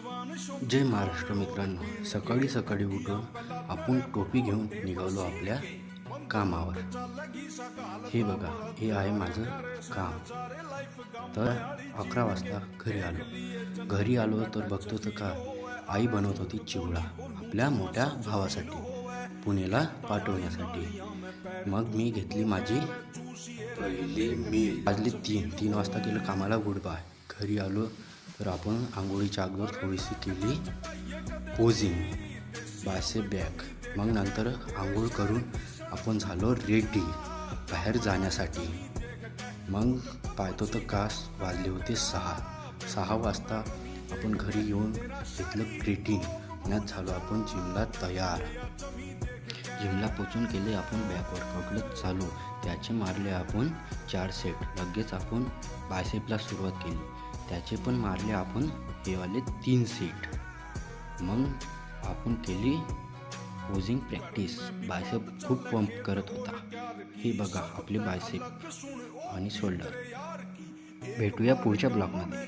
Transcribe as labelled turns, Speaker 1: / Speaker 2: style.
Speaker 1: जय महाराष्ट्र मित्रांनो, सकाळी सकाळी उठून आपण टोपी घेऊन निघालो आपल्या कामावर। हे बघा, हे आहे माझं काम। तर 11 वाजता घरी आलो तर बघतो तर का आई बनवत होती चिवडा आपल्या मोठ्या भावासाठी, पुण्याला पाठवण्यासाठी। मग मी घेतली माझी पहिली मील। वाजले 3 वाजता केलं कामाला गुड बाय। घरी आलो तर आपण आंघोळीच्या अगोदर थोडीशी केली पोजिंग, बायसेप बॅक। मग नंतर आंघोळ करून आपण झालो रेडी बाहेर जाण्यासाठी। मग पाहतो तर कास वाजले होते 6 वाजता आपण घरी येऊन घेतलं क्रिएटिन, पुण्यात झालो आपण जिमला तयार। जिमला पोचून केले आपण बॅक वर्कआउटला चालू, त्याचे मारले आपण 4 सेट। लगेच आपण बायसेपला सुरुवात केली, त्याचे पण मारले आपण हे वाले 3 सेट। मग आपण केली पोजिंग प्रॅक्टिस। बायसेप खूप पंप करत होता। हे बघा आपले बायसेप आणि शोल्डर। भेटूया पुढच्या ब्लॉगमध्ये।